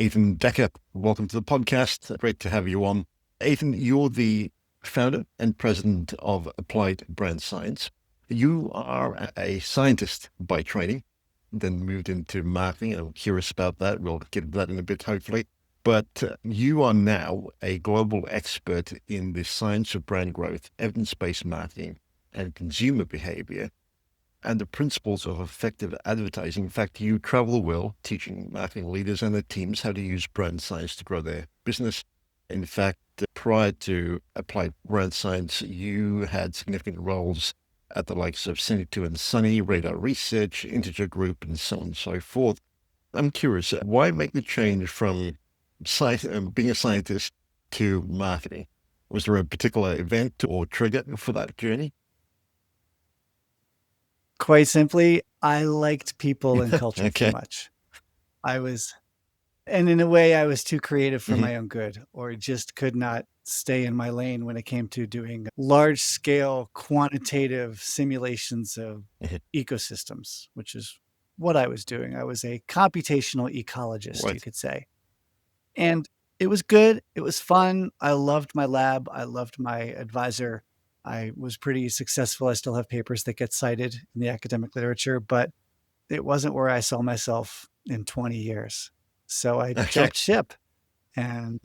Ethan Decker, welcome to the podcast. Great to have you on. Ethan, you're the founder and president of Applied Brand Science. You are a scientist by training, then moved into marketing. I'm curious about that. We'll get into that in a bit, hopefully. But you are now a global expert in the science of brand growth, evidence-based marketing, and consumer behavior, and the principles of effective advertising. In fact, you travel the world teaching marketing leaders and their teams how to use brand science to grow their business. In fact, prior to Applied Brand Science, you had significant roles at the likes of 72 and Sunny, Radar Research, Integer Group, and so on and so forth. I'm curious, why make the change from being a scientist to marketing? Was there a particular event or trigger for that journey? Quite simply, I liked people and culture too Okay. much. And in a way, I was too creative for Mhm. my own good, or just could not stay in my lane when it came to doing large scale quantitative simulations of Mhm. ecosystems, which is what I was doing. I was a computational ecologist, you Right. could say. And it was good. It was fun. I loved my lab. I loved my advisor. I was pretty successful. I still have papers that get cited in the academic literature, but it wasn't where I saw myself in 20 years. So I Okay. jumped ship and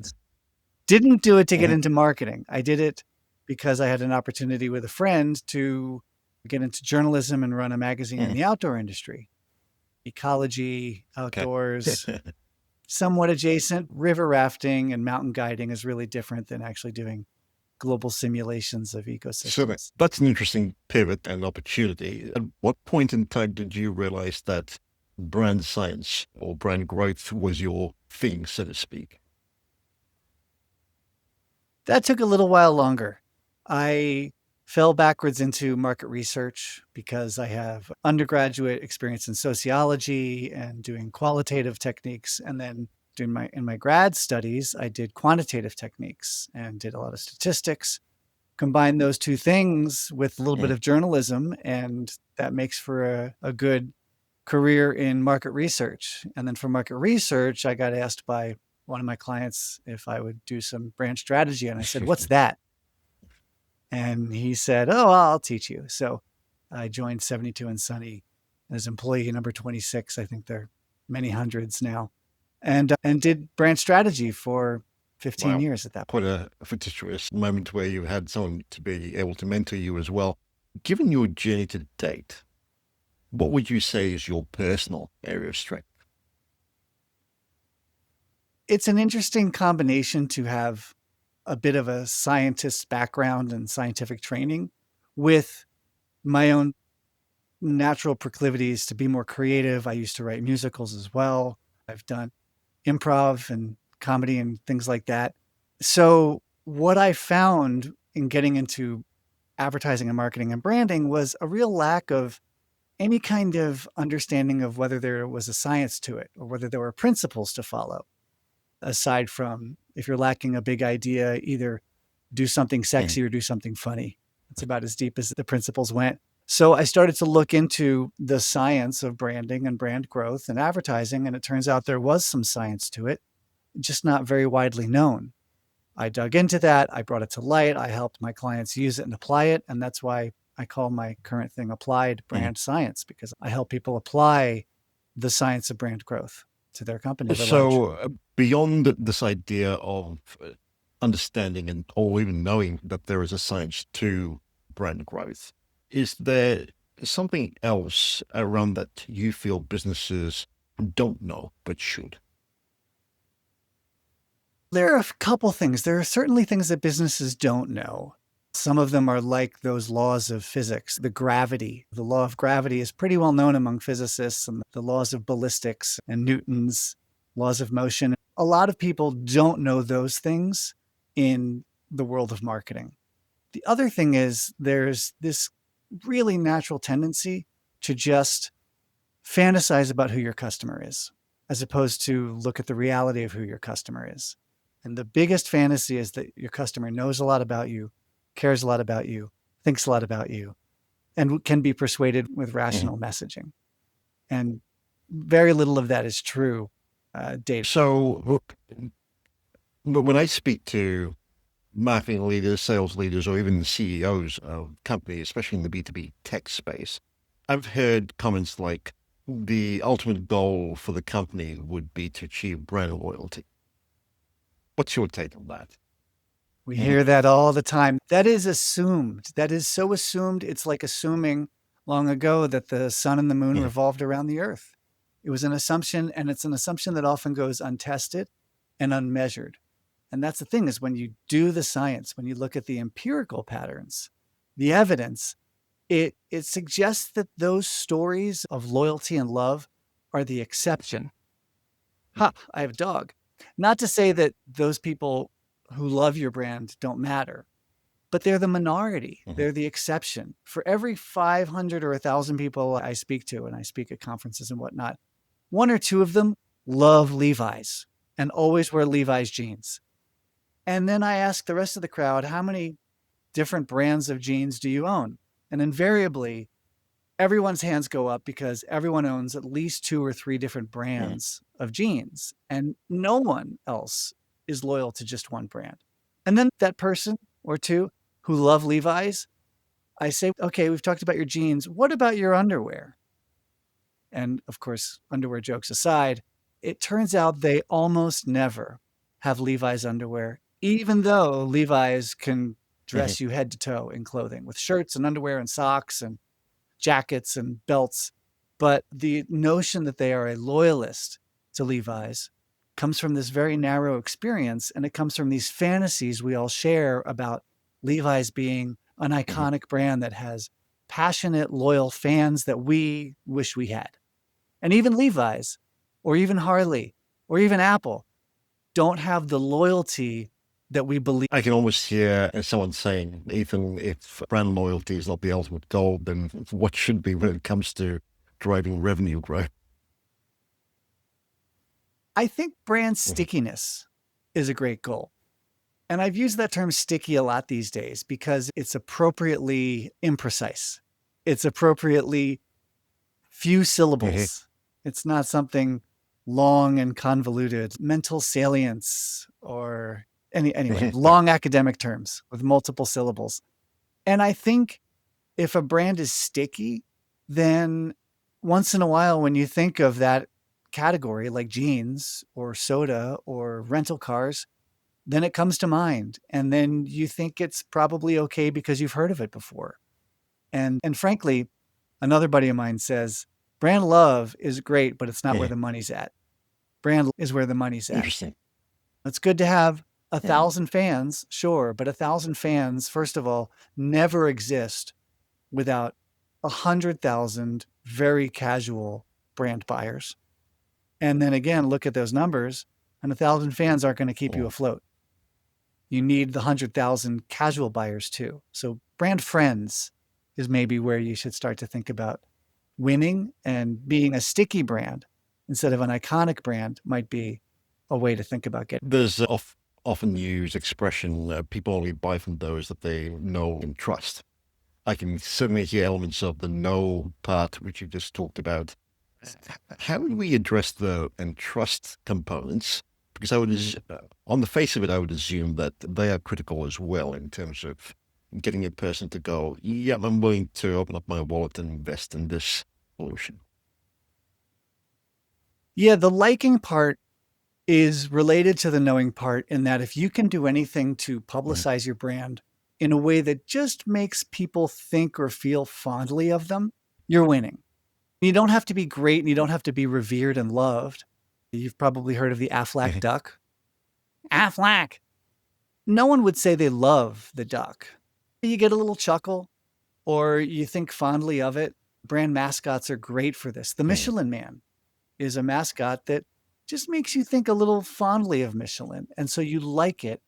didn't do it to get Mhm. into marketing. I did it because I had an opportunity with a friend to get into journalism and run a magazine in Mhm. the outdoor industry, ecology, Okay. outdoors, somewhat adjacent. River rafting and mountain guiding is really different than actually doing global simulations of So ecosystems. that's an interesting pivot and opportunity. At what point in time did you realize that brand science or brand growth was your thing, so to speak? That took a little while longer. I fell backwards into market research because I have undergraduate experience in sociology and doing qualitative techniques. And then in my grad studies, I did quantitative techniques and did a lot of statistics. Combine those two things with a little bit Mhm. of journalism, and that makes for a good career in market research. And then for market research, I got asked by one of my clients if I would do some brand strategy. And I said, "What's that?" And he said, "Oh, I'll teach you." So I joined 72 and Sunny as employee number 26. I think there are many hundreds now, and did brand strategy for 15 Wow. years at that Quite point. a fortuitous moment where you had someone to be able to mentor you as well. Given your journey to date, what would you say is your personal area of strength? It's an interesting combination to have a bit of a scientist's background and scientific training with my own natural proclivities to be more creative. I used to write musicals as well. I've done improv and comedy and things like that. So, what I found in getting into advertising and marketing and branding was a real lack of any kind of understanding of whether there was a science to it or whether there were principles to follow, aside from if you're lacking a big idea, either do something Mhm. sexy or do something funny. It's about as deep as the principles went. So I started to look into the science of branding and brand growth and advertising, and it turns out there was some science to it, just not very widely known. I dug into that. I brought it to light. I helped my clients use it and apply it. And that's why I call my current thing applied Mhm. brand science, because I help people apply the science of brand growth to their company or their large. So, beyond this idea of understanding and or even knowing that there is a science to brand growth, is there something else around that you feel businesses don't know but should? There are a couple things. There are certainly things that businesses don't know. Some of them are like those laws of physics, the gravity. The law of gravity is pretty well known among physicists, and the laws of ballistics and Newton's laws of motion. A lot of people don't know those things in the world of marketing. The other thing is there's this really natural tendency to just fantasize about who your customer is, as opposed to look at the reality of who your customer is. And the biggest fantasy is that your customer knows a lot about you, cares a lot about you, thinks a lot about you, and can be persuaded with Mhm. rational messaging. And very little of that is true. data. So when I speak to marketing leaders, sales leaders, or even CEOs of companies, especially in the B2B tech space, I've heard comments like the ultimate goal for the company would be to achieve brand loyalty. What's your take on that? We hear that all the time. That is assumed. That is so assumed. It's like assuming long ago that the sun and the moon Mhm. revolved around the earth. It was an assumption, and it's an assumption that often goes untested and unmeasured. And that's the thing is when you do the science, when you look at the empirical patterns, the evidence, it suggests that those stories of loyalty and love are the exception. Ha, I have a dog. Not to say that those people who love your brand don't matter, but they're the minority. Mhm. They're the exception. For every 500 or 1,000 people I speak to, and I speak at conferences and whatnot, one or two of them love Levi's and always wear Levi's jeans. And then I ask the rest of the crowd, how many different brands of jeans do you own? And invariably, everyone's hands go up because everyone owns at least two or three different Mhm. brands of jeans, and no one else is loyal to just one brand. And then that person or two who love Levi's, I say, okay, we've talked about your jeans. What about your underwear? And of course, underwear jokes aside, it turns out they almost never have Levi's underwear, even though Levi's can Mhm. dress you head to toe in clothing with shirts and underwear and socks and jackets and belts. But the notion that they are a loyalist to Levi's comes from this very narrow experience. And it comes from these fantasies we all share about Levi's being an Mhm. iconic brand that has passionate, loyal fans that we wish we had. And even Levi's, or even Harley, or even Apple don't have the loyalty that we believe. I can almost hear someone saying, Ethan, if brand loyalty is not the ultimate goal, then what should be when it comes to driving revenue growth? I think brand Mhm. stickiness is a great goal. And I've used that term sticky a lot these days because it's appropriately imprecise. It's appropriately few Mhm. syllables. It's not something long and convoluted, mental salience or anyway, Mhm. long academic terms with multiple syllables. And I think if a brand is sticky, then once in a while when you think of that category like jeans or soda or rental cars, then it comes to mind. And then you think it's probably okay because you've heard of it before. And frankly, another buddy of mine says, brand love is great, but it's not where Mhm. the money's at. Brand is where the money's at. Interesting. It's good to have a Mhm. thousand fans, sure, but a thousand fans, first of all, never exist without 100,000 very casual brand buyers. And then again, look at those numbers, and 1,000 fans aren't going to keep you Mhm. afloat. You need the 100,000 casual buyers too. So brand friends is maybe where you should start to think about winning, and being a sticky brand instead of an iconic brand might be a way to think about getting. There's often used expression, people only buy from those that they know and trust. I can certainly hear elements of the know part, which you just talked about. How do we address the and trust components? Because on the face of it, I would assume that they are critical as well in terms of getting a person to go, yeah, I'm willing to open up my wallet and invest in this solution. Yeah, the liking part is related to the knowing part in that if you can do anything to Mhm. publicize your brand in a way that just makes people think or feel fondly of them, you're winning. You don't have to be great and you don't have to be revered and loved. You've probably heard of the Aflac Mhm. duck. Aflac. No one would say they love the duck. You get a little chuckle or you think fondly of it. Brand mascots are great for this. The Mhm. Michelin Man is a mascot that just makes you think a little fondly of Michelin. And so you like it.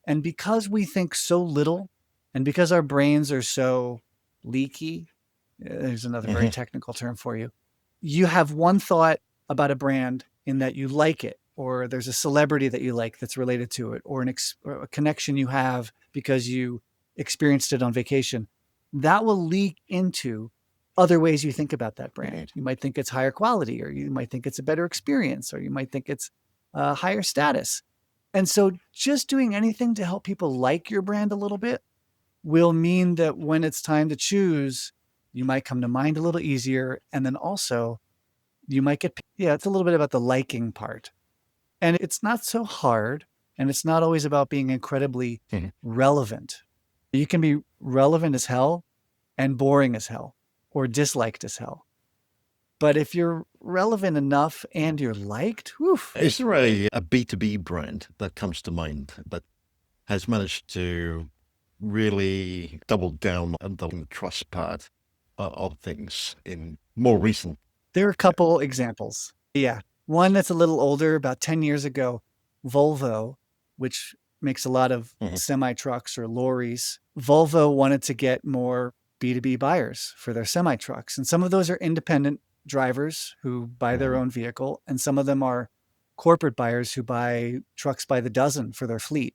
And because we think so little and because our brains are so leaky, there's another very Mhm. technical term for you. You have one thought about a brand in that you like it, or there's a celebrity that you like that's related to it, or or a connection you have because you experienced it on vacation. That will leak into other ways you think about that brand. You might think it's higher quality, or you might think it's a better experience, or you might think it's higher status. And so just doing anything to help people like your brand a little bit will mean that when it's time to choose, you might come to mind a little easier. And then also you might get, yeah, it's a little bit about the liking part. And it's not so hard. And it's not always about being incredibly relevant. You can be relevant as hell and boring as hell or disliked as hell. But if you're relevant enough and you're liked, woof. Is there a B2B brand that comes to mind that has managed to really double down on the trust part of things in more recent? There are a couple examples. Yeah. One that's a little older, about 10 years ago, Volvo, which makes a lot of semi trucks or lorries. Volvo wanted to get more B2B buyers for their semi trucks. And some of those are independent drivers who buy their own vehicle, and some of them are corporate buyers who buy trucks by the dozen for their fleet.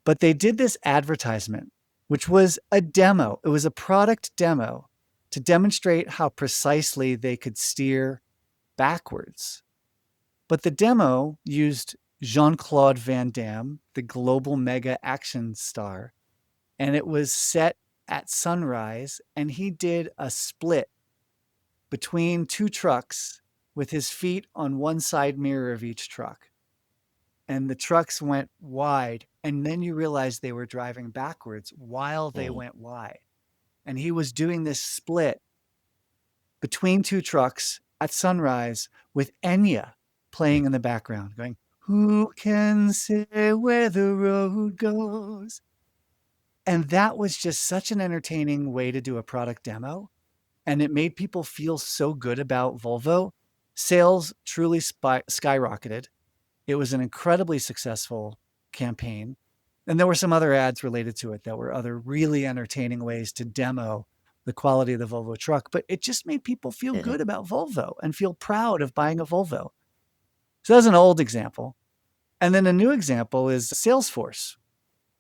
But they did this advertisement, which was a demo. It was a product demo to demonstrate how precisely they could steer backwards. But the demo used Jean-Claude Van Damme, the global mega action star, and it was set at sunrise, and he did a split between two trucks with his feet on one side mirror of each truck. And the trucks went wide, and then you realize they were driving backwards while they went wide. And he was doing this split between two trucks at sunrise with Enya playing in the background, going, "Who can say where the road goes?" And that was just such an entertaining way to do a product demo. And it made people feel so good about Volvo. Sales truly skyrocketed. It was an incredibly successful campaign. And there were some other ads related to it that were other really entertaining ways to demo the quality of the Volvo truck. But it just made people feel good about Volvo and feel proud of buying a Volvo. So that's an old example. And then a new example is Salesforce,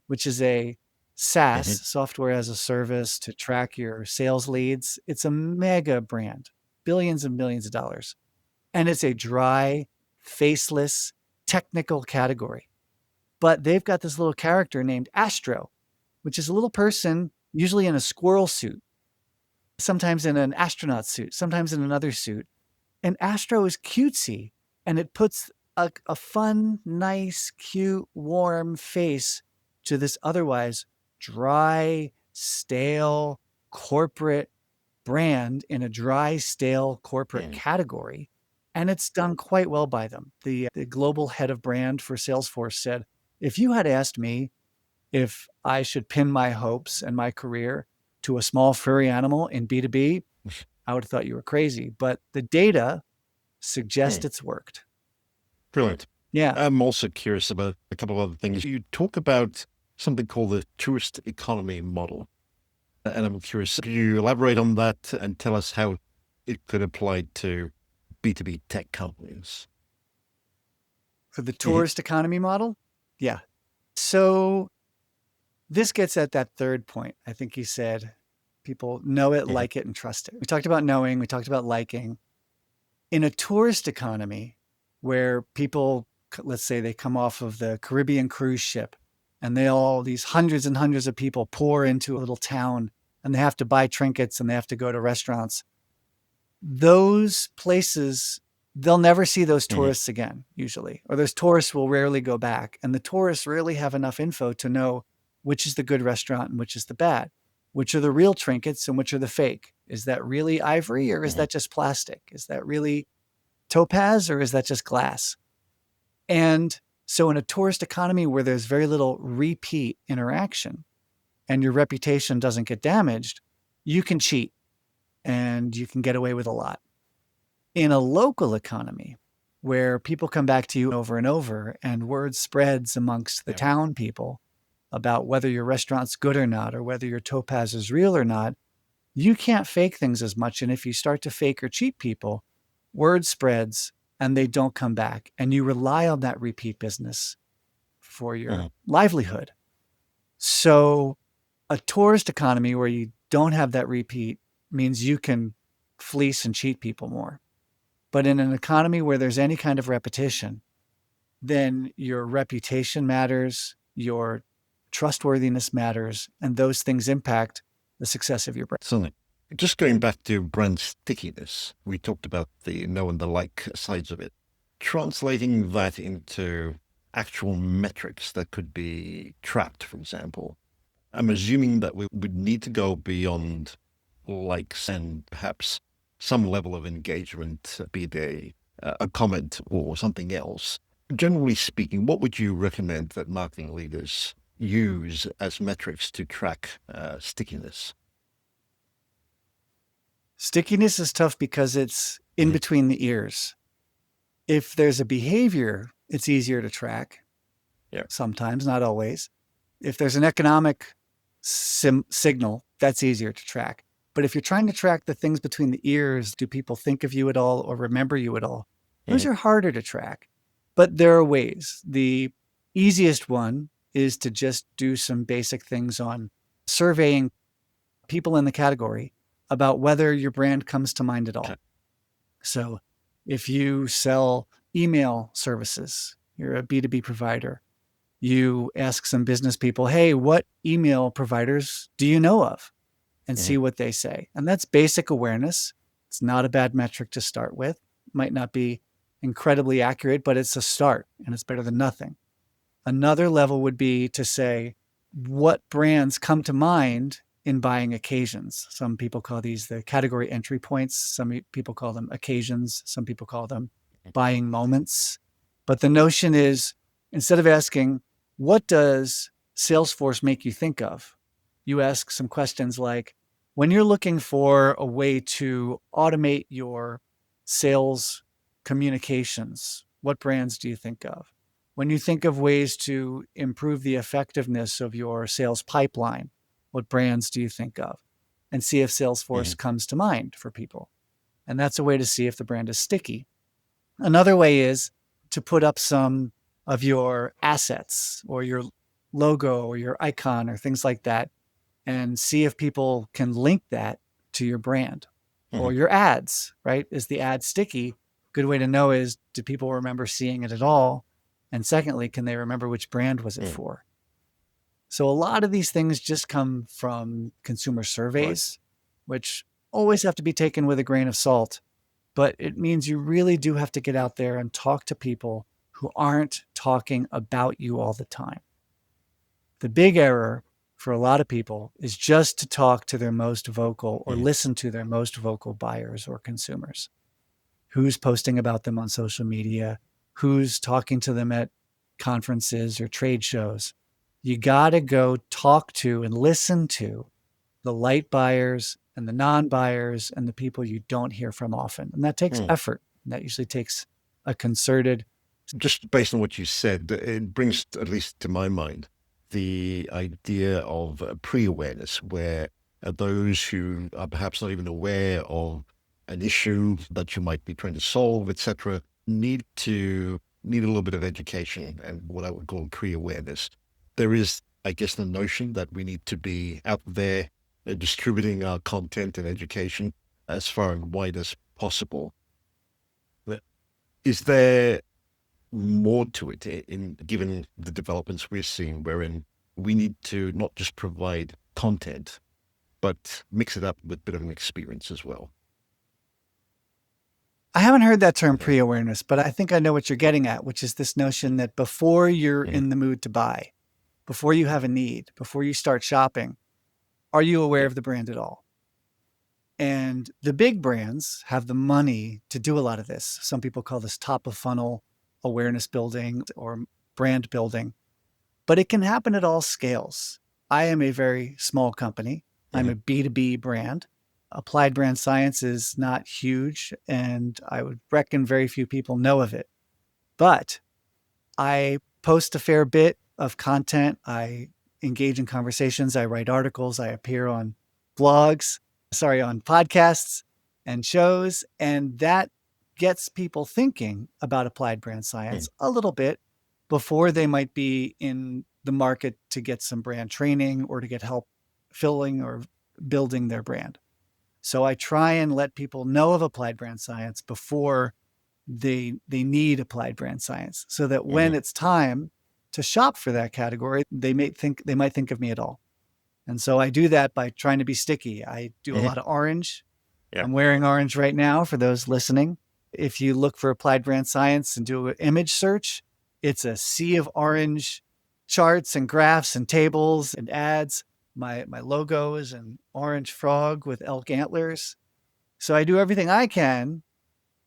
which is a SaaS, software as a service to track your sales leads. It's a mega brand, billions and billions of dollars. And it's a dry, faceless, technical category. But they've got this little character named Astro, which is a little person, usually in a squirrel suit, sometimes in an astronaut suit, sometimes in another suit. And Astro is cutesy, and it puts a fun, nice, cute, warm face to this otherwise dry, stale, corporate brand in a dry, stale corporate category. And it's done quite well by them. The global head of brand for Salesforce said, if you had asked me if I should pin my hopes and my career to a small furry animal in B2B, I would have thought you were crazy. But the data suggests it's worked. Brilliant. Yeah. I'm also curious about a couple of other things. You talk about something called the tourist economy model. And I'm curious, could you elaborate on that and tell us how it could apply to B2B tech companies? For the tourist economy model? Yeah. So this gets at that third point. I think you said people know it, like it, and trust it. We talked about knowing, we talked about liking. In a tourist economy where people, let's say they come off of the Caribbean cruise ship and these hundreds and hundreds of people pour into a little town and they have to buy trinkets and they have to go to restaurants. Those places, they'll never see those tourists again, usually, or those tourists will rarely go back. And the tourists rarely have enough info to know which is the good restaurant and which is the bad, which are the real trinkets and which are the fake. Is that really ivory or is that just plastic? Is that really topaz or is that just glass? And so in a tourist economy where there's very little repeat interaction and your reputation doesn't get damaged, you can cheat and you can get away with a lot. In a local economy where people come back to you over and over and word spreads amongst the town people about whether your restaurant's good or not, or whether your topaz is real or not, you can't fake things as much. And if you start to fake or cheat people, word spreads and they don't come back. And you rely on that repeat business for your livelihood. So a tourist economy where you don't have that repeat means you can fleece and cheat people more. But in an economy where there's any kind of repetition, then your reputation matters, your trustworthiness matters, and those things impact the success of your brand. Certainly. Just going back to brand stickiness, we talked about the know and the like sides of it. Translating that into actual metrics that could be tracked, for example. I'm assuming that we would need to go beyond likes and perhaps some level of engagement, be they a comment or something else. Generally speaking, what would you recommend that marketing leaders use as metrics to track stickiness? Stickiness is tough because it's in between the ears. If there's a behavior, it's easier to track. Yeah. Sometimes, not always. If there's an economic signal, that's easier to track. But if you're trying to track the things between the ears, do people think of you at all or remember you at all? Those are harder to track. But there are ways. The easiest one is to just do some basic things on surveying people in the category about whether your brand comes to mind at all. Okay. So if you sell email services, you're a B2B provider, you ask some business people, hey, what email providers do you know of? And see what they say. And that's basic awareness. It's not a bad metric to start with. Might not be incredibly accurate, but it's a start and it's better than nothing. Another level would be to say, what brands come to mind in buying occasions? Some people call these the category entry points. Some people call them occasions. Some people call them buying moments. But the notion is, instead of asking, what does Salesforce make you think of? You ask some questions like, when you're looking for a way to automate your sales communications, what brands do you think of? When you think of ways to improve the effectiveness of your sales pipeline, what brands do you think of? And see if Salesforce comes to mind for people. And that's a way to see if the brand is sticky. Another way is to put up some of your assets or your logo or your icon or things like that and see if people can link that to your brand or your ads, right? Is the ad sticky? Good way to know is, do people remember seeing it at all? And secondly, can they remember which brand was it for? So a lot of these things just come from consumer surveys, which always have to be taken with a grain of salt. But it means you really do have to get out there and talk to people who aren't talking about you all the time. The big error for a lot of people is just to talk to their most vocal or listen to their most vocal buyers or consumers. Who's posting about them on social media? Who's talking to them at conferences or trade shows? You got to go talk to and listen to the light buyers and the non-buyers and the people you don't hear from often. And that takes effort. And that usually takes a concerted. Just based on what you said, it brings, at least to my mind, the idea of pre-awareness, where those who are perhaps not even aware of an issue that you might be trying to solve, etc., need a little bit of education and what I would call pre-awareness. There is, I guess, the notion that we need to be out there distributing our content and education as far and wide as possible. Is there more to it given the developments we're seeing, wherein we need to not just provide content, but mix it up with a bit of an experience as well? I haven't heard that term pre-awareness, but I think I know what you're getting at, which is this notion that before you're in the mood to buy, before you have a need, before you start shopping, are you aware of the brand at all? And the big brands have the money to do a lot of this. Some people call this top of funnel awareness building or brand building, but it can happen at all scales. I am a very small company. I'm a B2B brand. Applied Brand Science is not huge, and I would reckon very few people know of it. But I post a fair bit of content. I engage in conversations. I write articles. I appear on on podcasts and shows. And that gets people thinking about applied brand science a little bit before they might be in the market to get some brand training or to get help filling or building their brand. So I try and let people know of applied brand science before they need applied brand science, so that when it's time to shop for that category, they might think of me at all. And so I do that by trying to be sticky. I do a lot of orange. Yeah. I'm wearing orange right now for those listening. If you look for applied brand science and do an image search, it's a sea of orange charts and graphs and tables and ads. My logo is an orange frog with elk antlers. So I do everything I can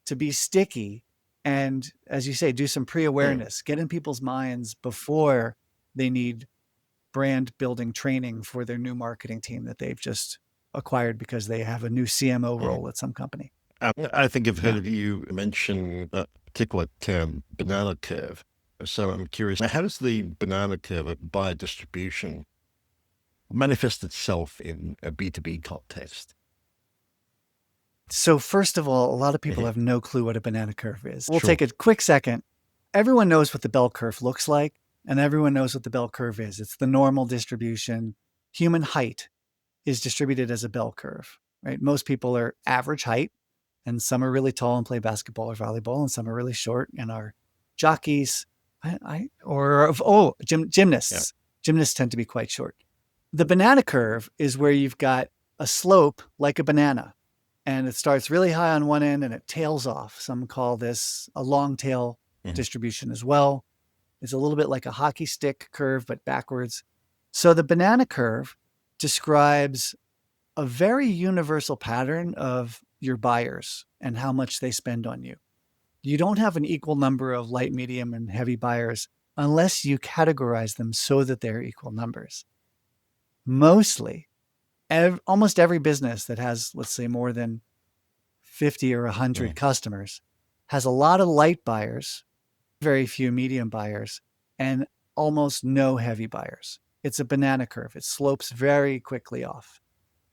to be sticky and, as you say, do some pre-awareness, get in people's minds before they need brand building training for their new marketing team that they've just acquired because they have a new CMO role at some company. I think I've heard Yeah. of you mention a particular term, banana curve. So I'm curious, how does the banana curve of buyer distribution manifest itself in a B2B context? So first of all, a lot of people have no clue what a banana curve is. We'll Sure. take a quick second. Everyone knows what the bell curve looks like, and everyone knows what the bell curve is. It's the normal distribution. Human height is distributed as a bell curve, right? Most people are average height, and some are really tall and play basketball or volleyball, and some are really short and are jockeys, gymnasts. Yeah. Gymnasts tend to be quite short. The banana curve is where you've got a slope like a banana, and it starts really high on one end and it tails off. Some call this a long tail distribution as well. It's a little bit like a hockey stick curve, but backwards. So the banana curve describes a very universal pattern of your buyers and how much they spend on you. You don't have an equal number of light, medium, and heavy buyers unless you categorize them so that they're equal numbers. Mostly, almost every business that has, let's say, more than 50 or 100 customers has a lot of light buyers, very few medium buyers, and almost no heavy buyers. It's a banana curve. It slopes very quickly off.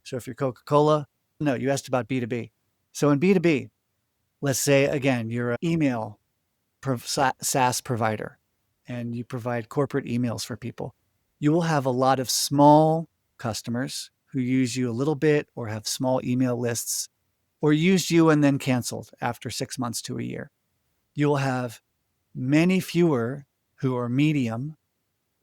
So if you're Coca-Cola, no, you asked about B2B. So in B2B, let's say, again, you're an email SaaS provider and you provide corporate emails for people. You will have a lot of small customers who use you a little bit or have small email lists or used you and then canceled after 6 months to a year. You'll have many fewer who are medium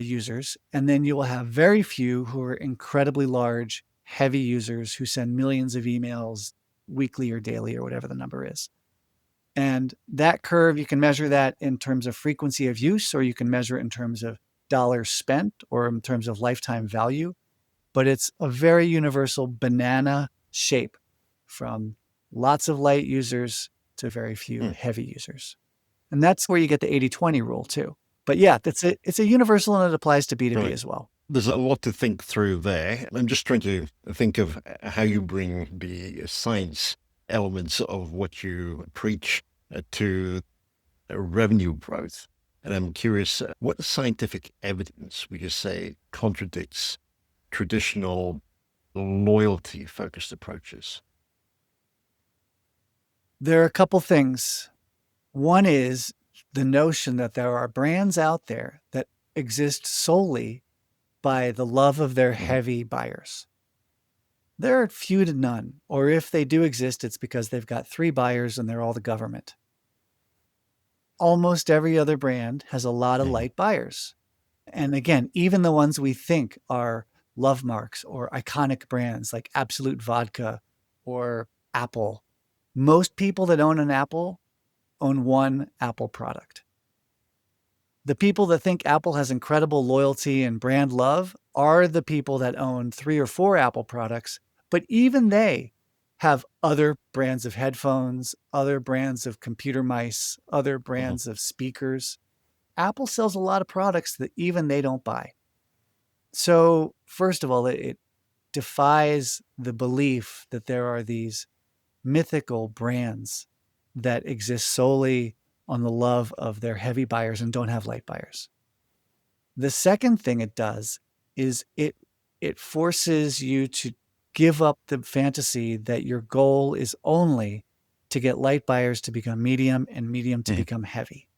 users, and then you will have very few who are incredibly large, heavy users who send millions of emails weekly or daily or whatever the number is. And that curve, you can measure that in terms of frequency of use, or you can measure it in terms of dollars spent or in terms of lifetime value. But it's a very universal banana shape from lots of light users to very few heavy users. And that's where you get the 80-20 rule too. But yeah, it's a universal and it applies to B2B as well. There's a lot to think through there. I'm just trying to think of how you bring the science elements of what you preach to revenue growth. And I'm curious, what scientific evidence would you say contradicts traditional loyalty-focused approaches? There are a couple things. One is the notion that there are brands out there that exist solely by the love of their heavy buyers. There are few to none, or if they do exist, it's because they've got 3 buyers and they're all the government. Almost every other brand has a lot of light buyers. And again, even the ones we think are love marks or iconic brands like Absolute Vodka or Apple, most people that own an Apple own one Apple product. The people that think Apple has incredible loyalty and brand love are the people that own 3 or 4 Apple products, but even they have other brands of headphones, other brands of computer mice, other brands of speakers. Apple sells a lot of products that even they don't buy. So first of all, it defies the belief that there are these mythical brands that exist solely on the love of their heavy buyers and don't have light buyers. The second thing it does is it forces you to give up the fantasy that your goal is only to get light buyers to become medium and medium to become heavy.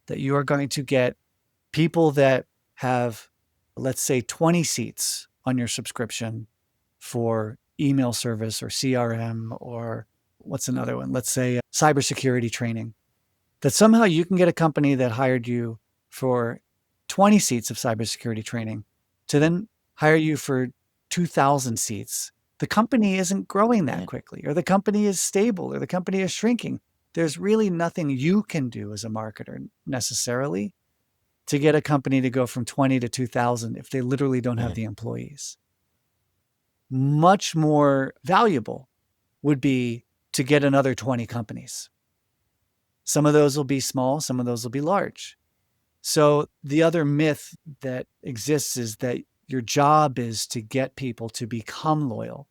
That you are going to get people that have, let's say, 20 seats on your subscription for email service or CRM or what's another one? Let's say cybersecurity training. That somehow you can get a company that hired you for 20 seats of cybersecurity training to then hire you for 2,000 seats. The company isn't growing that quickly, or the company is stable, or the company is shrinking. There's really nothing you can do as a marketer necessarily to get a company to go from 20 to 2,000 if they literally don't have the employees. Much more valuable would be to get another 20 companies. Some of those will be small, some of those will be large. So the other myth that exists is that your job is to get people to become loyal,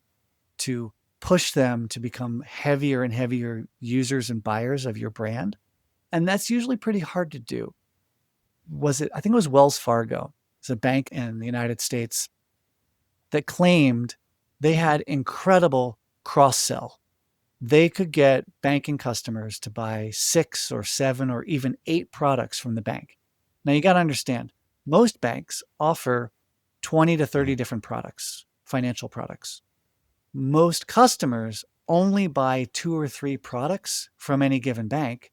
to push them to become heavier and heavier users and buyers of your brand. And that's usually pretty hard to do. I think it was Wells Fargo. It's a bank in the United States that claimed they had incredible cross-sell. They could get banking customers to buy 6 or 7 or even 8 products from the bank. Now you got to understand, most banks offer 20 to 30 different products, financial products. Most customers only buy 2 or 3 products from any given bank,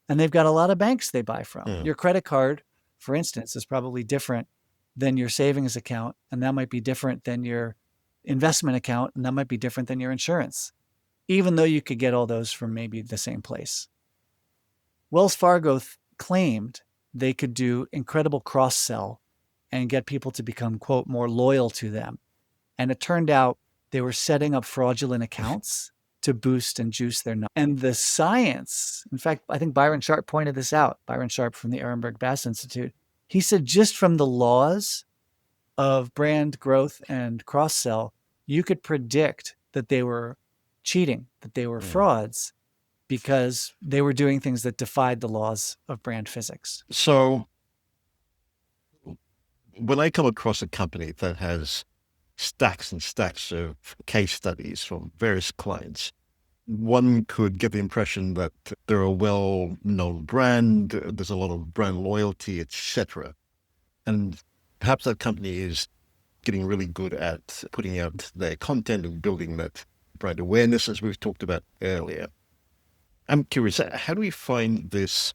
and they've got a lot of banks they buy from. Your credit card, for instance, is probably different than your savings account, and that might be different than your investment account, and that might be different than your insurance, even though you could get all those from maybe the same place. Wells Fargo claimed they could do incredible cross-sell and get people to become, quote, more loyal to them. And it turned out they were setting up fraudulent accounts to boost and juice their numbers. And the science, in fact, I think Byron Sharp pointed this out, Byron Sharp from the Ehrenberg Bass Institute. He said just from the laws of brand growth and cross-sell, you could predict that they were cheating, that they were frauds, because they were doing things that defied the laws of brand physics. So when I come across a company that has stacks and stacks of case studies from various clients, one could get the impression that they're a well-known brand, there's a lot of brand loyalty, etc. And perhaps that company is getting really good at putting out their content and building that brand awareness, as we've talked about earlier. I'm curious, how do we find this,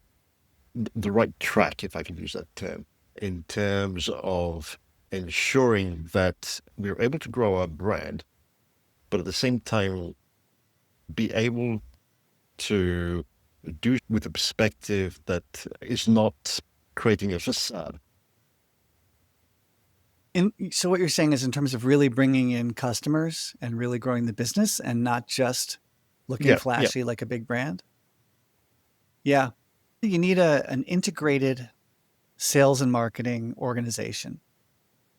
the right track, if I can use that term, in terms of ensuring that we're able to grow our brand, but at the same time be able to do with a perspective that is not creating a facade? So what you're saying is in terms of really bringing in customers and really growing the business and not just looking flashy like a big brand? Yeah. You need an integrated sales and marketing organization,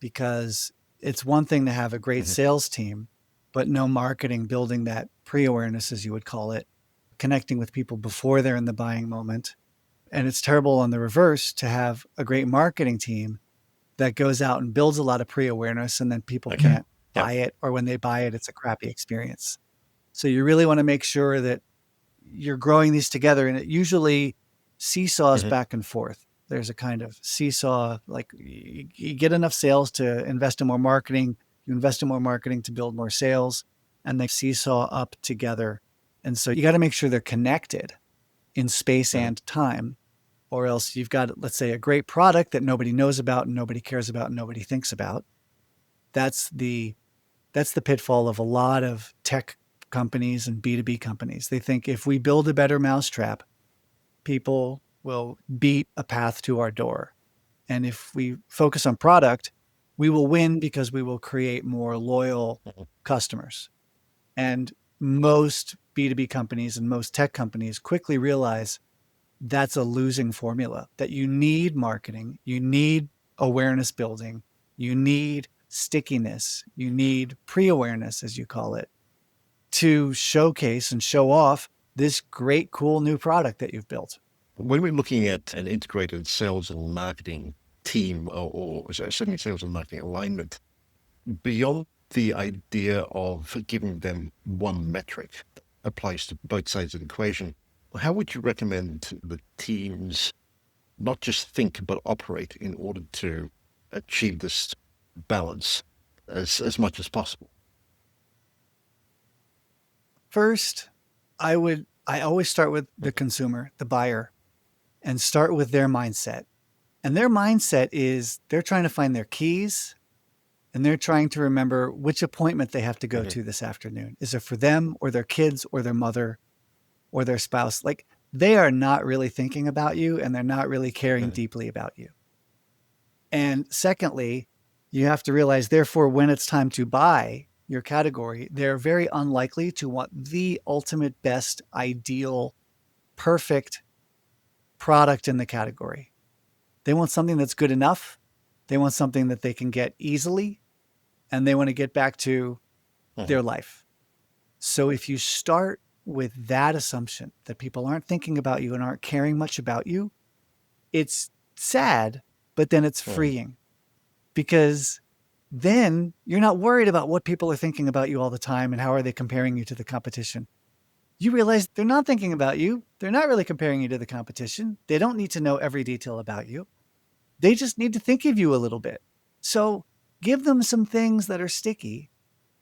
because it's one thing to have a great sales team, but no marketing building that pre-awareness, as you would call it, connecting with people before they're in the buying moment. And it's terrible on the reverse to have a great marketing team that goes out and builds a lot of pre-awareness and then people can't buy it, or when they buy it, it's a crappy experience. So you really want to make sure that you're growing these together, and it usually seesaws back and forth. There's a kind of seesaw, like you get enough sales to invest in more marketing, you invest in more marketing to build more sales, and they seesaw up together. And so you got to make sure they're connected in space and time, or else you've got, let's say, a great product that nobody knows about and nobody cares about and nobody thinks about. That's the pitfall of a lot of tech companies and B2B companies. They think if we build a better mousetrap, people will beat a path to our door. And if we focus on product, we will win because we will create more loyal customers. And most B2B companies and most tech companies quickly realize that's a losing formula, that you need marketing, you need awareness building, you need stickiness, you need pre-awareness, as you call it, to showcase and show off this great, cool new product that you've built. When we're looking at an integrated sales and marketing team, or certainly sales and marketing alignment, beyond the idea of giving them one metric that applies to both sides of the equation, how would you recommend the teams not just think but operate in order to achieve this balance as much as possible? First, I always start with the consumer, the buyer, and start with their mindset. And their mindset is they're trying to find their keys and they're trying to remember which appointment they have to go Mhm. to this afternoon. Is it for them or their kids or their mother or their spouse? Like they are not really thinking about you and they're not really caring Mhm. deeply about you. And secondly, you have to realize, therefore, when it's time to buy your category, they're very unlikely to want the ultimate, best, ideal, perfect product in the category. They want something that's good enough. They want something that they can get easily, and they want to get back to Mhm. their life. So if you start with that assumption that people aren't thinking about you and aren't caring much about you, it's sad, but then it's Mhm. freeing because then you're not worried about what people are thinking about you all the time and how are they comparing you to the competition. You realize they're not thinking about you. They're not really comparing you to the competition. They don't need to know every detail about you. They just need to think of you a little bit. So give them some things that are sticky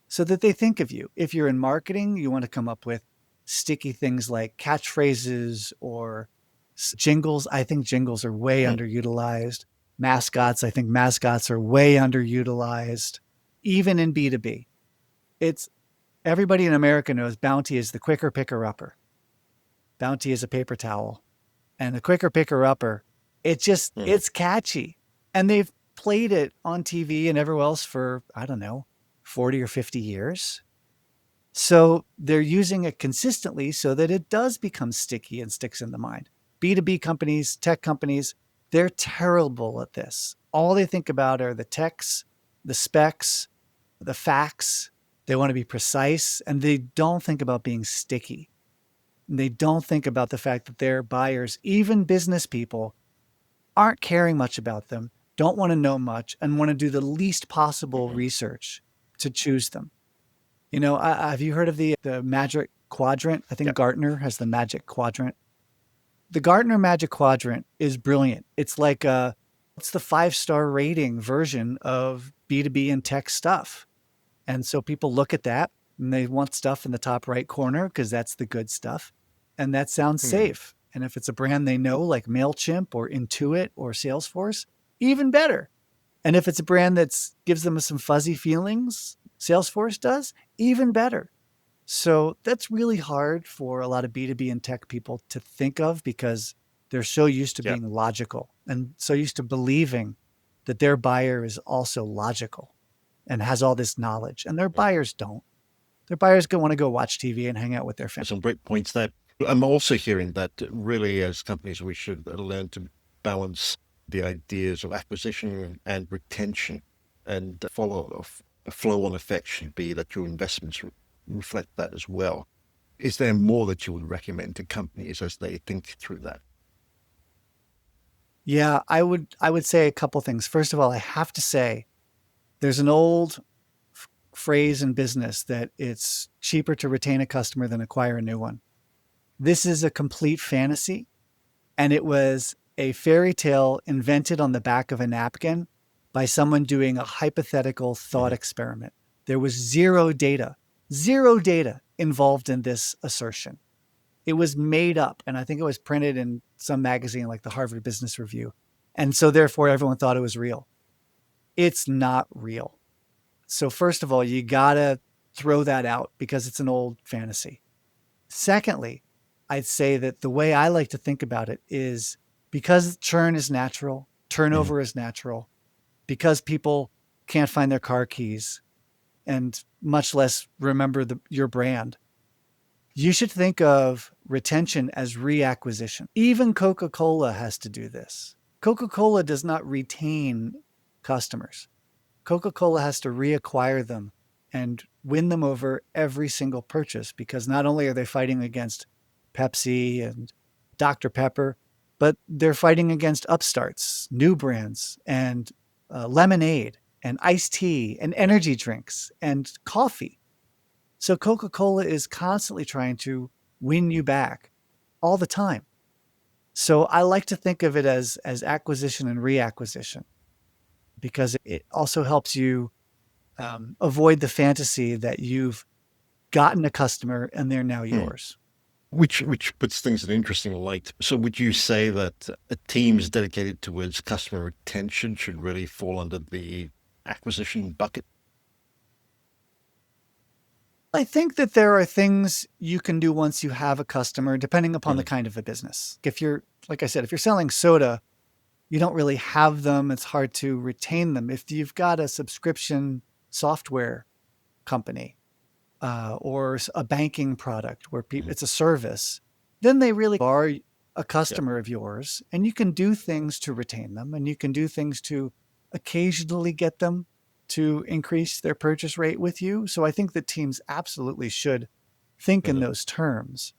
so that they think of you. If you're in marketing, you want to come up with sticky things like catchphrases or jingles. I think jingles are way Mhm. underutilized. Mascots, I think mascots are way underutilized, even in B2B. It's everybody in America knows Bounty is the quicker picker upper. Bounty is a paper towel. And the quicker picker upper, Mhm. it's catchy. And they've played it on TV and everywhere else for, I don't know, 40 or 50 years. So they're using it consistently so that it does become sticky and sticks in the mind. B2B companies, tech companies, they're terrible at this. All they think about are the techs, the specs, the facts. They want to be precise and they don't think about being sticky. And they don't think about the fact that their buyers, even business people, aren't caring much about them, don't want to know much, and want to do the least possible Mhm. research to choose them. You know, have you heard of the Magic Quadrant? I Yeah. think Gartner has the Magic Quadrant. The Gartner Magic Quadrant is brilliant. It's the 5-star rating version of B2B and tech stuff. And so people look at that and they want stuff in the top right corner because that's the good stuff. And that sounds Mhm. safe. And if it's a brand they know, like MailChimp or Intuit or Salesforce, even better. And if it's a brand that gives them some fuzzy feelings, Salesforce does, even better. So that's really hard for a lot of B2B and tech people to think of because they're so used to Yeah. being logical and so used to believing that their buyer is also logical and has all this knowledge. And their Mhm. buyers don't. Their buyers want to go watch TV and hang out with their family. Some great points there. I'm also hearing that really, as companies, we should learn to balance the ideas of acquisition and retention and follow a flow on effect should be that your investments reflect that as well. Is there more that you would recommend to companies as they think through that? Yeah, I would say a couple things. First of all, I have to say there's an old phrase in business that it's cheaper to retain a customer than acquire a new one. This is a complete fantasy, and it was a fairy tale invented on the back of a napkin by someone doing a hypothetical thought Mhm. experiment. There was zero data involved in this assertion. It was made up, and I think it was printed in some magazine like the Harvard Business Review. And so therefore everyone thought it was real. It's not real. So first of all, you got to throw that out because it's an old fantasy. Secondly, I'd say that the way I like to think about it is because churn is natural, Mhm. turnover is natural, because people can't find their car keys and much less remember your brand. You should think of retention as reacquisition. Even Coca Cola has to do this. Coca Cola does not retain customers. Coca Cola has to reacquire them and win them over every single purchase because not only are they fighting against Pepsi and Dr. Pepper, but they're fighting against upstarts, new brands, and lemonade and iced tea and energy drinks and coffee. So Coca Cola is constantly trying to win you back all the time. So I like to think of it as acquisition and reacquisition because it also helps you avoid the fantasy that you've gotten a customer and they're now Hmm. yours. Which puts things in an interesting light. So would you say that a team is dedicated towards customer retention should really fall under the acquisition bucket? I think that there are things you can do once you have a customer, depending upon the Mm, kind of a business. If you're, like I said, if you're selling soda, you don't really have them. It's hard to retain them. If you've got a subscription software company or a banking product where mm, it's a service, then they really are a yeah, customer of yours. And you can do things to retain them and you can do things to occasionally get them to increase their purchase rate with you. So I think that teams absolutely should think in mhm, those terms.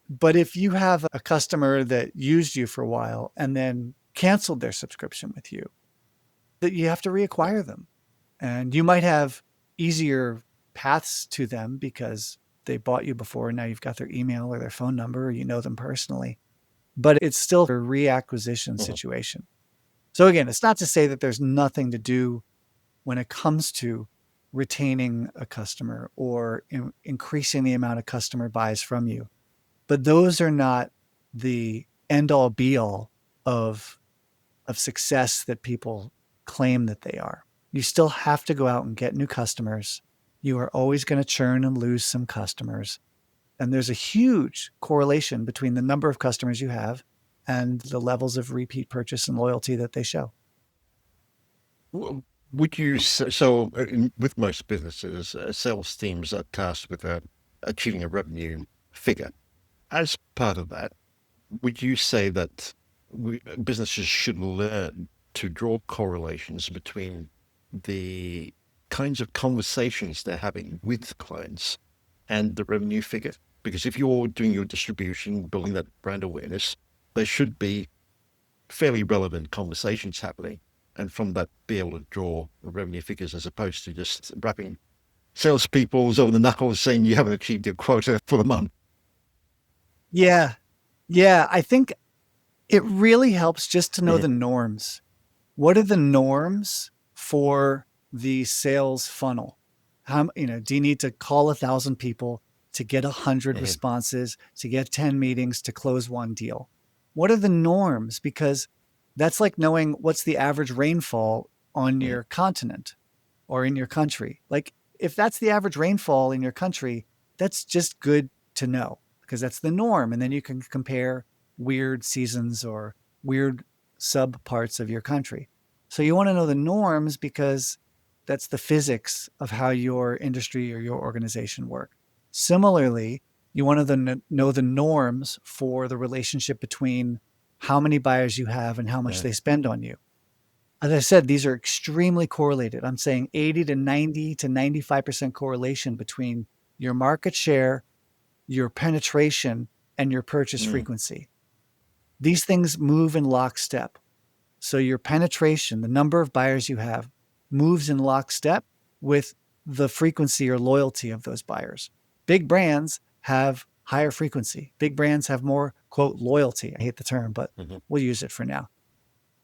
But if you have a customer that used you for a while and then canceled their subscription with you, that you have to yeah, reacquire them. And you might have easier paths to them because they bought you before and now you've got their email or their phone number or you know them personally. But it's still a reacquisition mhm, situation. So again, it's not to say that there's nothing to do when it comes to retaining a customer or increasing the amount of customer buys from you. But those are not the end all be all of success that people claim that they are. You still have to go out and get new customers. You are always going to churn and lose some customers. And there's a huge correlation between the number of customers you have and the levels of repeat purchase and loyalty that they show. Would you so with most businesses, sales teams are tasked with achieving a revenue figure. As part of that, would you say that businesses should learn to draw correlations between the kinds of conversations they're having with clients and the revenue figure? Because if you're doing your distribution, building that brand awareness, there should be fairly relevant conversations happening. And from that, be able to draw revenue figures as opposed to just wrapping salespeople's over the knuckles saying you haven't achieved your quota for the month. Yeah. Yeah. I think it really helps just to know Mhm, the norms. What are the norms for the sales funnel? Do you need to call 1,000 people to get 100 mhm, responses, to get 10 meetings to close one deal? What are the norms? Because that's like knowing what's the average rainfall on mhm, your continent or in your country. Like, if that's the average rainfall in your country, that's just good to know because that's the norm. And then you can compare weird seasons or weird sub parts of your country. So you want to know the norms because that's the physics of how your industry or your organization work. Similarly, you want to know the norms for the relationship between how many buyers you have and how much yeah, they spend on you. As I said, these are extremely correlated. I'm saying 80 to 90 to 95% correlation between your market share, your penetration, and your purchase mm, frequency. These things move in lockstep. So your penetration, the number of buyers you have, moves in lockstep with the frequency or loyalty of those buyers. Big brands have higher frequency. Big brands have more, quote, loyalty. I hate the term, but mhm, we'll use it for now.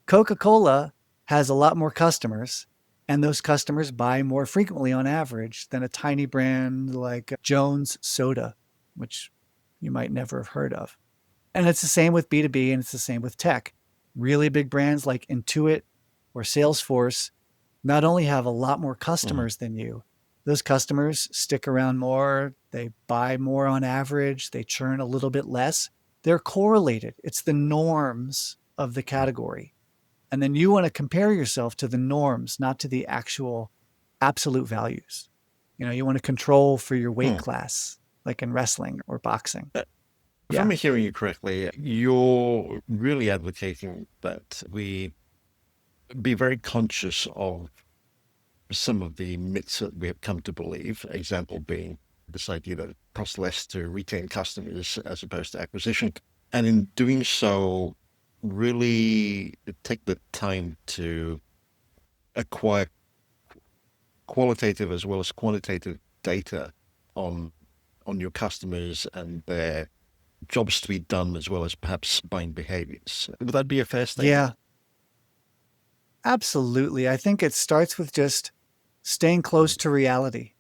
Coca-Cola has a lot more customers, and those customers buy more frequently on average than a tiny brand like Jones Soda, which you might never have heard of. And it's the same with B2B and it's the same with tech. Really big brands like Intuit or Salesforce not only have a lot more mhm, customers than you, those customers stick around more, they buy more on average, they churn a little bit less. They're correlated. It's the norms of the category. And then you want to compare yourself to the norms, not to the actual absolute values. You want to control for your weight hmm. class, like in wrestling or boxing. Uh, If I'm Yeah. hearing you correctly, you're really advocating that we be very conscious of some of the myths that we have come to believe. Example being this idea that it costs less to retain customers as opposed to acquisition. And in doing so, really take the time to acquire qualitative as well as quantitative data on your customers and their jobs to be done as well as perhaps buying behaviors. Would that be a fair statement? Yeah, absolutely. I think it starts with just staying close Mm, to reality.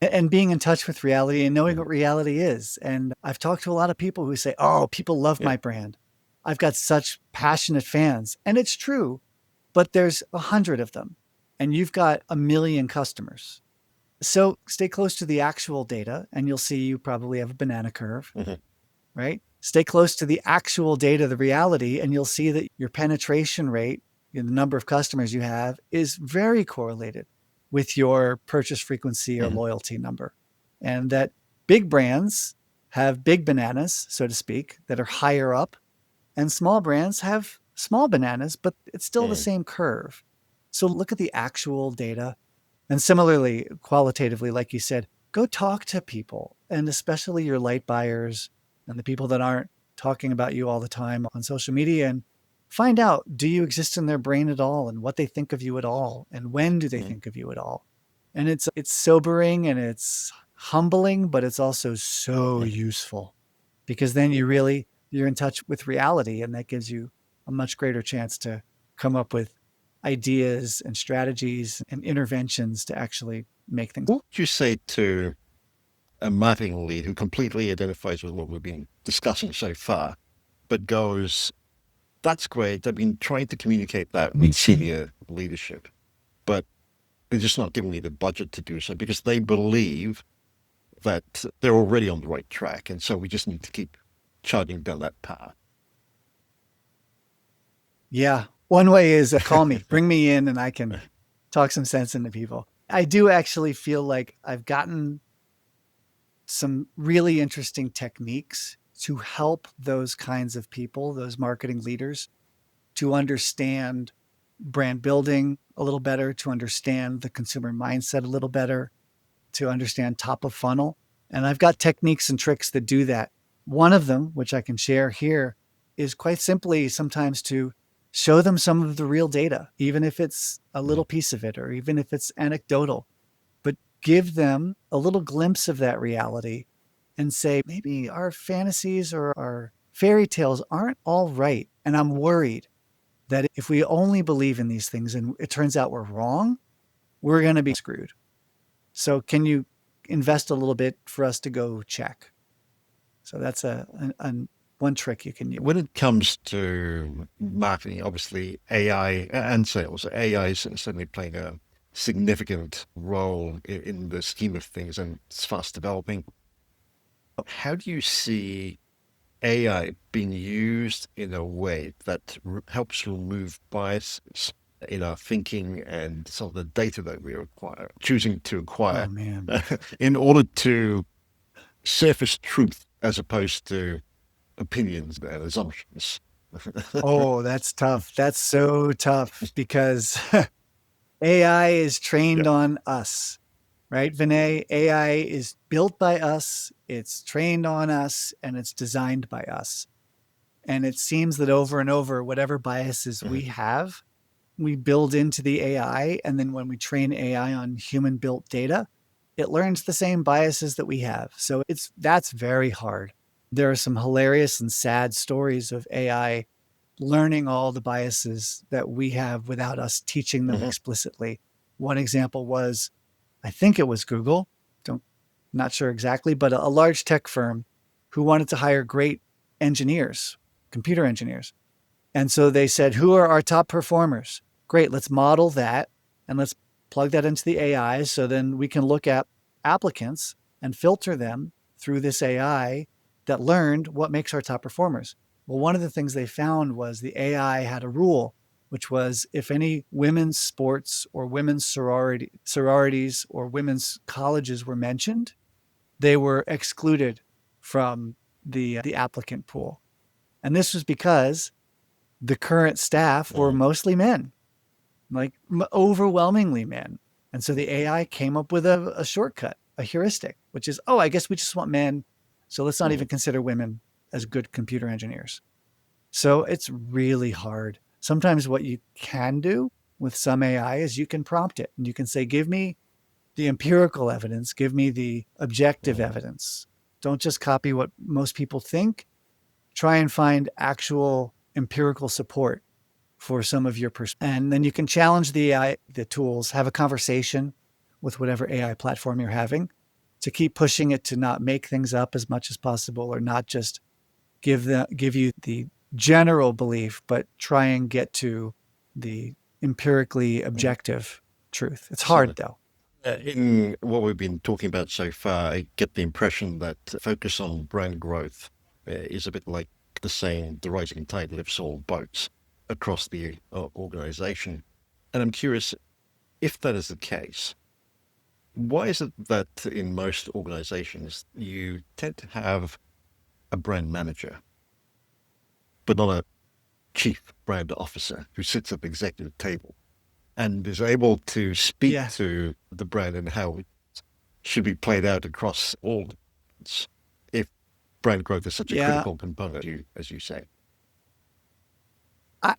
And being in touch with reality and knowing Mhm. what reality is. And I've talked to a lot of people who say, oh, people love Yeah. my brand. I've got such passionate fans. And it's true, but there's 100 of them and you've got 1 million customers. So stay close to the actual data and you'll see you probably have a banana curve, Mhm. right? Stay close to the actual data, the reality, and you'll see that your penetration rate, the number of customers you have, is very correlated with your purchase frequency or Mhm. loyalty number. And that big brands have big bananas, so to speak, that are higher up, and small brands have small bananas, but it's still the Mhm. same curve. So look at the actual data. And similarly, qualitatively, like you said, go talk to people, and especially your light buyers and the people that aren't talking about you all the time on social media, and find out, do you exist in their brain at all, and what they think of you at all, and when do they Mhm. think of you at all. And it's sobering and it's humbling, but it's also so Mhm. useful because then you're in touch with reality, and that gives you a much greater chance to come up with ideas and strategies and interventions to actually make things. What would you say to a marketing lead who completely identifies with what we've been discussing so far, but goes, that's great. I've been trying to communicate that with senior leadership, but they're just not giving me the budget to do so because they believe that they're already on the right track. And so we just need to keep charging down that path. Yeah. One way is call me, bring me in, and I can talk some sense into people. I do actually feel like I've gotten some really interesting techniques to help those kinds of people, those marketing leaders, to understand brand building a little better, to understand the consumer mindset a little better, to understand top of funnel. And I've got techniques and tricks that do that. One of them, which I can share here, is quite simply sometimes to show them some of the real data, even if it's a little piece of it or even if it's anecdotal, but give them a little glimpse of that reality and say, maybe our fantasies or our fairy tales aren't all right. And I'm worried that if we only believe in these things and it turns out we're wrong, we're going to be screwed. So can you invest a little bit for us to go check? So that's one trick you can use. When it comes to marketing, obviously AI and sales, AI is certainly playing a significant role in the scheme of things and it's fast developing. How do you see AI being used in a way that helps remove biases in our thinking and some of the data that we acquire, choosing to Oh acquire man. in order to surface truth as opposed to opinions and assumptions? Oh, that's tough. That's so tough because AI is Yeah. trained on us, right? Vinay, AI is built by us, it's trained on us, and it's designed by us. And it seems that over and over, whatever biases Mhm. we have, we build into the AI. And then when we train AI on human built data, it learns the same biases that we have. So that's very hard. There are some hilarious and sad stories of AI learning all the biases that we have without us teaching them Mhm. explicitly. One example was, I think it was Google, don't not sure exactly, but a large tech firm who wanted to hire great engineers, computer engineers. And so they said, who are our top performers? Great, let's model that and let's plug that into the AI so then we can look at applicants and filter them through this AI that learned what makes our top performers. Well, one of the things they found was the AI had a rule, which was if any women's sports or women's sororities or women's colleges were mentioned, they were excluded from the applicant pool. And this was because the current staff were Mhm. mostly men, like overwhelmingly men. And so the AI came up with a shortcut, a heuristic, which is, oh, I guess we just want men. So let's not Mhm. even consider women as good computer engineers. So it's really hard. Sometimes what you can do with some AI is you can prompt it and you can say, give me the empirical evidence, give me the objective Mhm. evidence. Don't just copy what most people think. Try and find actual empirical support for some of your and then you can challenge the AI, the tools, have a conversation with whatever AI platform you're having, to keep pushing it to not make things up as much as possible, or not just give you the general belief, but try and get to the empirically Mm. objective truth. It's hard Certainly. though. In what we've been talking about so far, I get the impression that focus on brand growth is a bit like the saying, the rising tide lifts all boats across the organization. And I'm curious, if that is the case, why is it that in most organizations you tend to have a brand manager, but not a chief brand officer who sits at the executive table and is able to speak Yeah. to the brand and how it should be played out across all if brand growth is such a Yeah. critical component, as you say.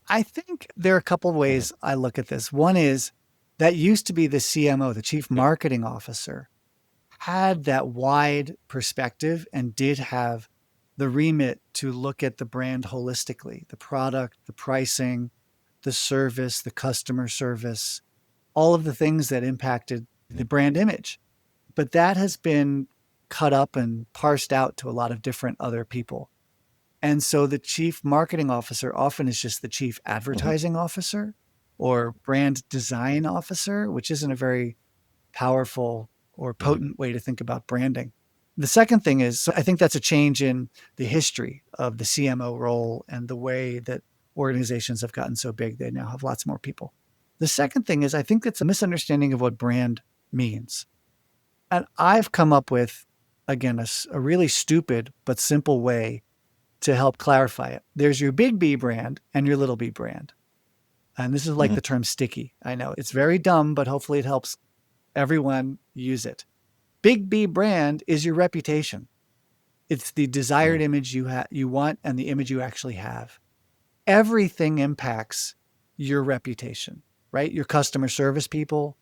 I think there are a couple of Mhm. ways I look at this. One is that used to be the CMO, the chief Yeah. marketing officer, had that wide perspective and did have the remit to look at the brand holistically, the product, the pricing, the service, the customer service, all of the things that impacted the Mhm. brand image. But that has been cut up and parsed out to a lot of different other people. And so the chief marketing officer often is just the chief Mhm. advertising officer or brand design officer, which isn't a very powerful or Mhm. potent way to think about branding. The second thing is, so I think that's a change in the history of the CMO role and the way that organizations have gotten so big. They now have lots more people. The second thing is, I think it's a misunderstanding of what brand means. And I've come up with, again, a really stupid but simple way to help clarify it. There's your big B brand and your little b brand. And this is like Mhm. the term sticky. I know it's very dumb, but hopefully it helps everyone use it. Big B brand is your reputation. It's the desired Mhm. image you want and the image you actually have. Everything impacts your reputation, right? Your customer service people,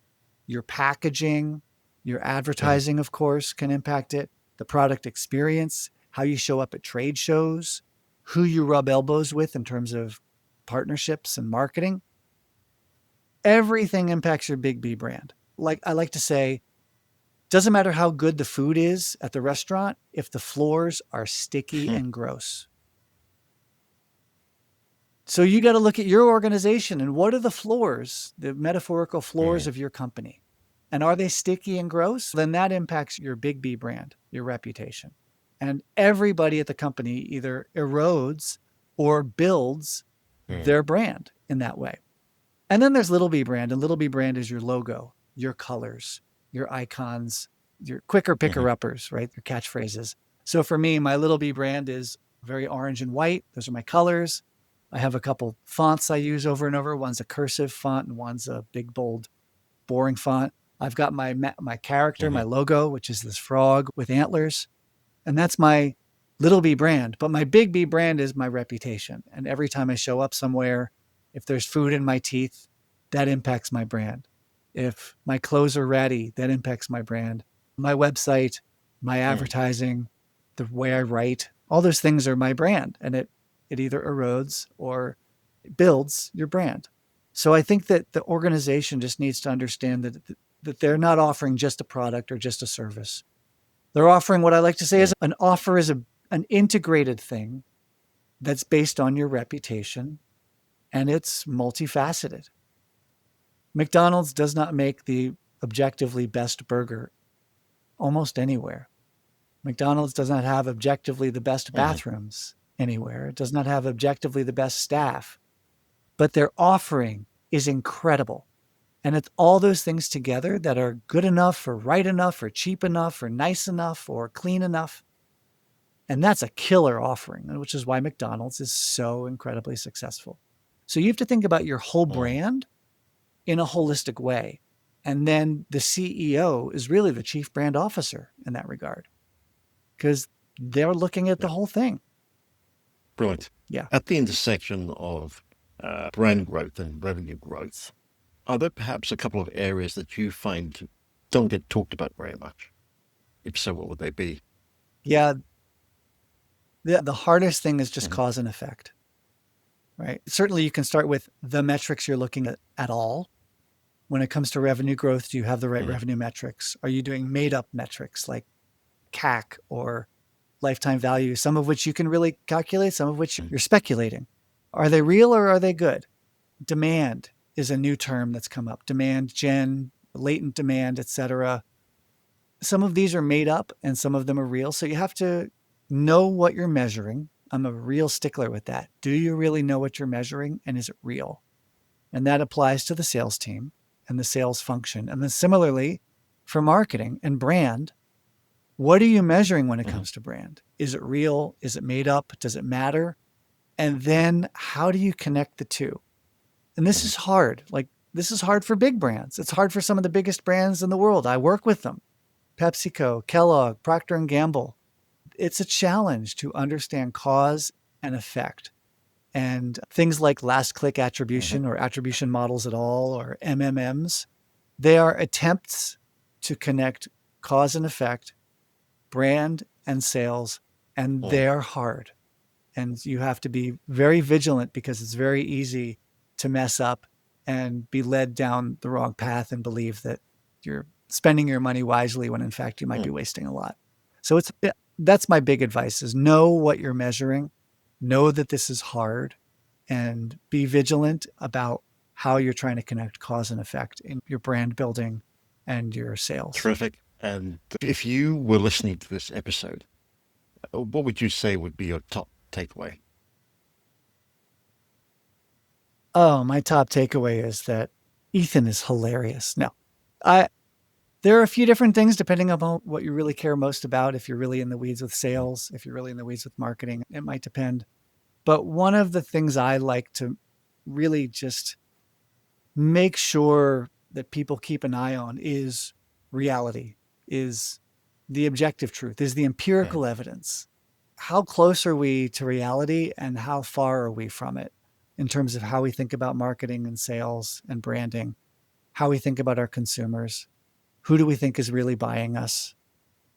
your packaging, your Mhm. advertising, of course, can impact it. The product experience, how you show up at trade shows, who you rub elbows with in terms of partnerships and marketing. Everything impacts your big B brand. Like I like to say, doesn't matter how good the food is at the restaurant if the floors are sticky Mhm. and gross. So you got to look at your organization and what are the floors, the metaphorical floors Mhm. of your company? And are they sticky and gross? Then that impacts your big B brand, your reputation. And everybody at the company either erodes or builds Mhm. their brand in that way. And then there's little b brand, and little b brand is your logo, your colors, your icons, your quicker picker Mhm. uppers, right? Your catchphrases. So for me, my little b brand is very orange and white. Those are my colors. I have a couple fonts I use over and over. One's a cursive font and one's a big, bold, boring font. I've got my character, my Mhm. logo, which is this frog with antlers. And that's my little b brand. But my big B brand is my reputation. And every time I show up somewhere, if there's food in my teeth, that impacts my brand. If my clothes are ratty, that impacts my brand. My website, my Mhm. advertising, the way I write, all those things are my brand. And it either erodes or builds your brand. So I think that the organization just needs to understand that they're not offering just a product or just a service. They're offering what I like to say is Mhm. an offer is an integrated thing that's based on your reputation and it's multifaceted. McDonald's does not make the objectively best burger almost anywhere. McDonald's does not have objectively the best Mhm. bathrooms anywhere. It does not have objectively the best staff, but their offering is incredible. And it's all those things together that are good enough or right enough or cheap enough or nice enough or clean enough. And that's a killer offering, which is why McDonald's is so incredibly successful. So you have to think about your whole Mhm. brand in a holistic way. And then the CEO is really the chief brand officer in that regard because they're looking at Yeah. the whole thing. Brilliant. Yeah. At the intersection of brand growth and revenue growth, are there perhaps a couple of areas that you find don't get talked about very much? If so, what would they be? Yeah. The hardest thing is just Mhm. cause and effect, right? Certainly you can start with the metrics you're looking at all. When it comes to revenue growth, do you have the right Mhm. revenue metrics? Are you doing made up metrics like CAC or lifetime value, some of which you can really calculate, some of which you're speculating? Are they real or are they good? Demand is a new term that's come up. Demand gen, latent demand, etc. Some of these are made up and some of them are real. So you have to know what you're measuring. I'm a real stickler with that. Do you really know what you're measuring and is it real? And that applies to the sales team and the sales function. And then similarly for marketing and brand, what are you measuring when it Mhm. comes to brand? Is it real? Is it made up? Does it matter? And then how do you connect the two? And this Mhm. is hard. Like, this is hard for big brands. It's hard for some of the biggest brands in the world. I work with them. PepsiCo, Kellogg, Procter and Gamble. It's a challenge to understand cause and effect. And things like last click Mhm. attribution or attribution models at all or MMMs, they are attempts to connect cause and effect, brand and sales, and Mhm. they're hard. And you have to be very vigilant because it's very easy to mess up and be led down the wrong path and believe that you're spending your money wisely when in fact you might be Mhm. wasting a lot. So that's my big advice is know what you're measuring, know that this is hard, and be vigilant about how you're trying to connect cause and effect in your brand building and your sales. Terrific. And if you were listening to this episode, what would you say would be your top takeaway? Oh, my top takeaway is that Ethan is hilarious. No, I there are a few different things depending upon what you really care most about. If you're really in the weeds with Mhm. sales, if you're really in the weeds with marketing, it might depend. But one of the things I like to really just make sure that people keep an eye on is reality, is the objective truth, is the Mhm. empirical evidence. How close are we to reality and how far are we from it in terms of how we think about marketing and sales and branding, how we think about our consumers, who do we think is really buying us?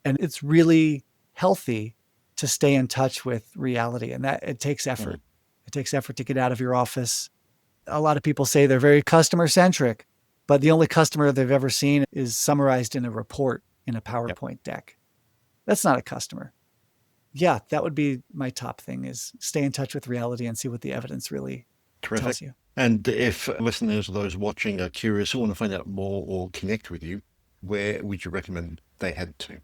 And it's really healthy to stay in touch with reality. And that it takes Mhm. effort. It takes effort to get out of your office. A lot of people say they're very customer centric, but the only customer they've ever seen is summarized in a report in a Yep. PowerPoint deck. That's not a customer. Yeah, that would be my top thing is stay in touch with reality and see what the evidence really Terrific. tells you. And if listeners or those watching are curious or want to find out more or connect with you, where would you recommend they head to?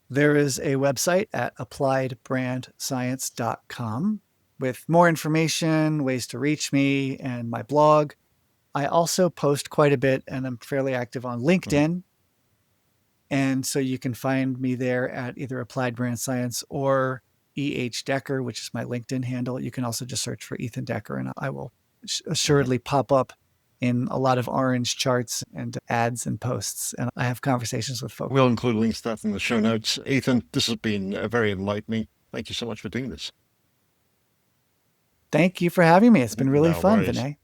There is a website at appliedbrandscience.com with more information, ways to reach me, and my blog. I also post quite a bit and I'm fairly active on Mhm. LinkedIn. And so you can find me there at either Applied Brand Science or EH Decker, which is my LinkedIn handle. You can also just search for Ethan Decker and I will Mhm. assuredly pop up in a lot of orange charts and ads and posts. And I have conversations with folks. We'll include links to that in the show notes. Ethan, this has been very enlightening. Thank you so much for doing this. Thank you for having me. It's been really No fun, worries. Vinay.